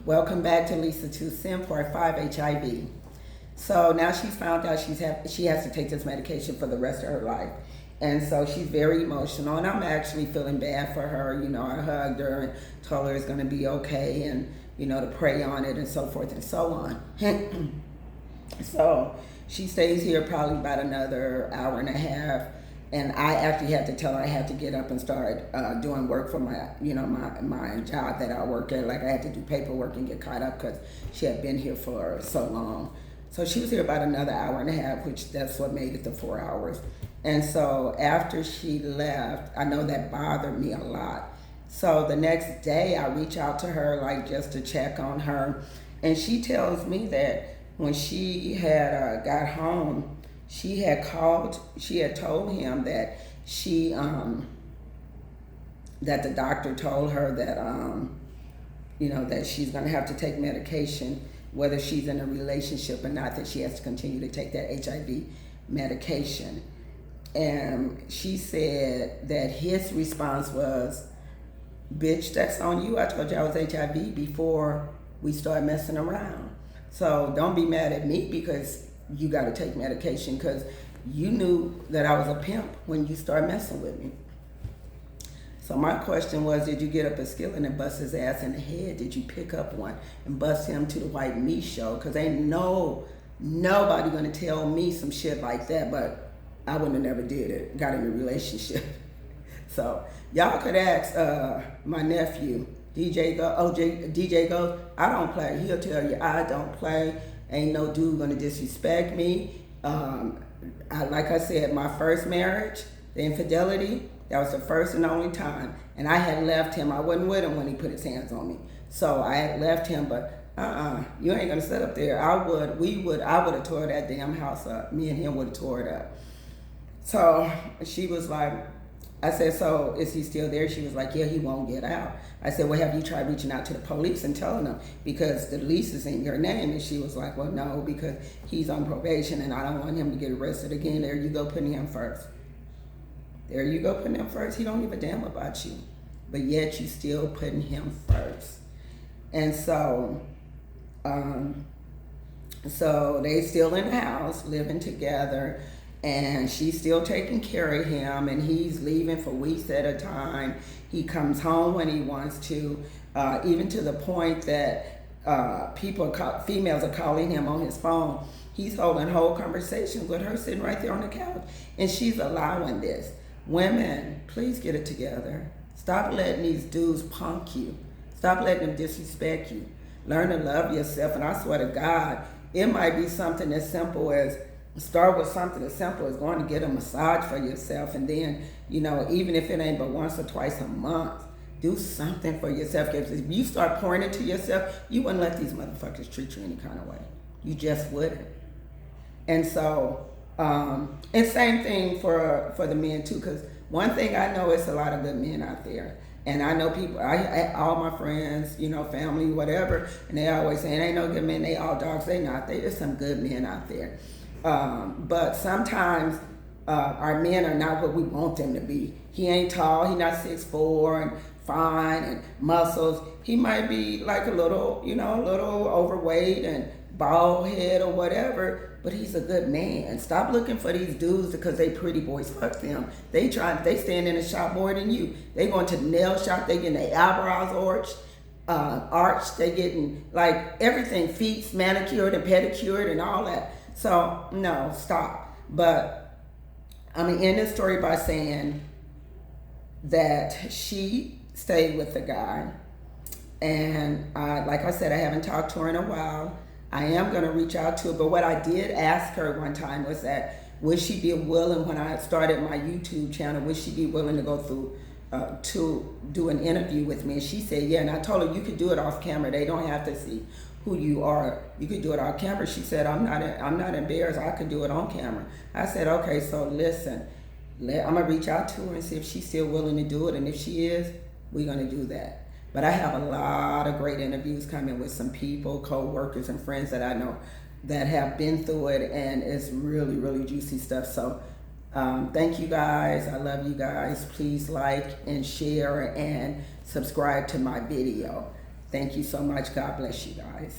Welcome back to Lisa 2 Sim Part 5 HIV. So now she's found out she has to take this medication for the rest of her life. And so she's very emotional, and I'm actually feeling bad for her. You know, I hugged her and told her it's going to be okay, and, you know, to pray on it and so forth and so on. So she stays here probably about another hour and a half. And I actually had to tell her I had to get up and start doing work for my, my job that I work at. Like I had to do paperwork and get caught up because she had been here for so long. So she was here about another hour and a half, which that's what made it the 4 hours. And so after she left, I know that bothered me a lot. So the next day I reach out to her, like just to check on her. And she tells me that when she had got home, she had told him that that the doctor told her that, that she's going to have to take medication, whether she's in a relationship or not, that she has to continue to take that HIV medication. And she said that his response was, "Bitch, that's on you. I told you I was HIV before we started messing around. So don't be mad at me because you got to take medication, because you knew that I was a pimp when you started messing with me." So my question was, did you get up a skillet and bust his ass in the head? Did you pick up one and bust him to the white meat show? Because ain't nobody going to tell me some shit like that, but I wouldn't have never did it, got in a relationship. So y'all could ask my nephew, DJ Goes, I don't play. He'll tell you I don't play. Ain't no dude gonna disrespect me. Like I said, my first marriage, the infidelity, that was the first and only time. And I had left him. I wasn't with him when he put his hands on me. So I had left him, but you ain't gonna sit up there. I would have tore that damn house up. Me and him would have tore it up. So she was like, I said, "So is he still there?" She was like, "Yeah, he won't get out." I said, "Well, have you tried reaching out to the police and telling them, because the lease is in your name?" And she was like, "Well, no, because he's on probation and I don't want him to get arrested again." There you go, putting him first. There you go, putting him first. He don't give a damn about you, but yet you still putting him first. And so, so they still in the house, living together. And she's still taking care of him, and he's leaving for weeks at a time. He comes home when he wants to, even to the point that females are calling him on his phone. He's holding whole conversations with her sitting right there on the couch, and she's allowing this. Women, please get it together. Stop letting these dudes punk you. Stop letting them disrespect you. Learn to love yourself, and I swear to God, it might be something as simple as, start with something as simple as going to get a massage for yourself, and then, even if it ain't but once or twice a month, do something for yourself. Because if you start pouring into yourself, you wouldn't let these motherfuckers treat you any kind of way. You just wouldn't. And so, and same thing for the men too, because one thing I know, it's a lot of good men out there. And I know people, all my friends, family, whatever, and they always say, "Ain't no good men, they all dogs." They not. There's some good men out there. But sometimes our men are not what we want them to be. He ain't tall, he not 6'4" and fine and muscles. He might be like a little overweight and bald head or whatever, but he's a good man. Stop looking for these dudes because they pretty boys. Fuck them. They stand in the shop more than you. They going to the nail shop, they getting their eyebrows arched, they getting like everything, feet manicured and pedicured and all that. So, no, stop. But I'm going to end this story by saying that she stayed with the guy. And like I said, I haven't talked to her in a while. I am going to reach out to her. But what I did ask her one time was that, would she be willing, when I started my YouTube channel, would she be willing to go through to do an interview with me? And she said, yeah. And I told her, you could do it off camera. They don't have to see who you are. You could do it on camera. She said, I'm not embarrassed. I could do it on camera. I said, okay, so listen, I'm going to reach out to her and see if she's still willing to do it. And if she is, we're going to do that. But I have a lot of great interviews coming with some people, co-workers and friends that I know that have been through it. And it's really, really juicy stuff. So thank you guys. I love you guys. Please like and share and subscribe to my video. Thank you so much. God bless you guys.